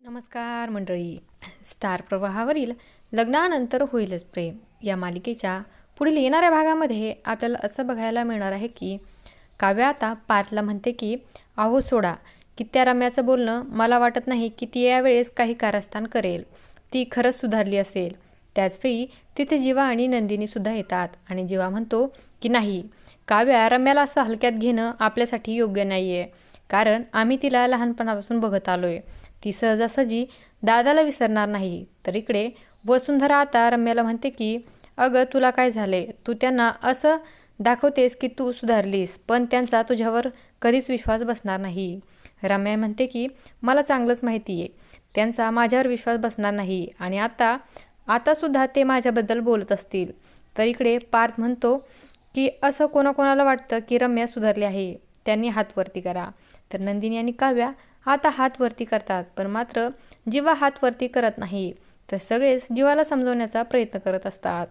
नमस्कार मंडळी. स्टार प्रवाहावरील लग्नानंतर होईलच प्रेम या मालिकेच्या पुढील येणाऱ्या भागामध्ये आपल्याला असं बघायला मिळणार आहे की काव्य आता पार्थला म्हणते की अहो सोडा की त्या रम्याचं बोलणं मला वाटत नाही की ती यावेळेस काही कारस्थान करेल. ती खरंच सुधारली असेल. त्याचवेळी तिथे जीवा आणि नंदिनीसुद्धा येतात आणि जीवा म्हणतो की नाही, काव्या रम्याला असं हलक्यात घेणं आपल्यासाठी योग्य नाही आहे, कारण आम्ही तिला लहानपणापासून बघत आलो आहे. ती सहजासहजी दादाला विसरणार नाही. तर इकडे वसुंधरा आता रम्याला म्हणते की अगं तुला काय झाले, तू त्यांना असं दाखवतेस की तू सुधारलीस, पण त्यांचा तुझ्यावर कधीच विश्वास बसणार नाही. रम्या म्हणते की मला चांगलंच माहिती आहे त्यांचा माझ्यावर विश्वास बसणार नाही आणि आतासुद्धा ते माझ्याबद्दल बोलत असतील. तर इकडे पार्थ म्हणतो की असं कोणाकोणाला वाटतं की रम्या सुधारली आहे, त्यांनी हात वरती करा. तर नंदिनी आणि काव्या आता हात वरती करतात, पण मात्र जीवा हात वरती करत नाही. तर सगळेच जीवाला समजवण्याचा प्रयत्न करत असतात.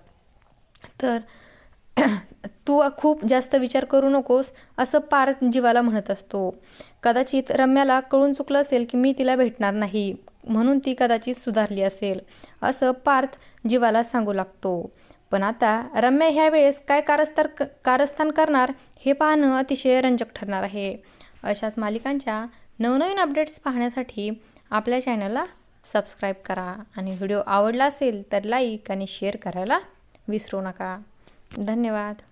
तर तू खूप जास्त विचार करू नकोस असं पार्थ जीवाला म्हणत असतो. कदाचित रम्याला कळून चुकलं असेल की मी तिला भेटणार नाही, म्हणून ती कदाचित सुधारली असेल असं पार्थ जीवाला सांगू लागतो. पण आता रम्या ह्या वेळेस काय कारस्थान करणार हे पाहणं अतिशय रंजक ठरणार आहे. अशाच मालिकांच्या नवनवीन अपडेट्स पाहण्यासाठी आपल्या चॅनलला सबस्क्राईब करा आणि व्हिडिओ आवडला असेल तर लाईक आणि शेअर करायला विसरू नका. धन्यवाद.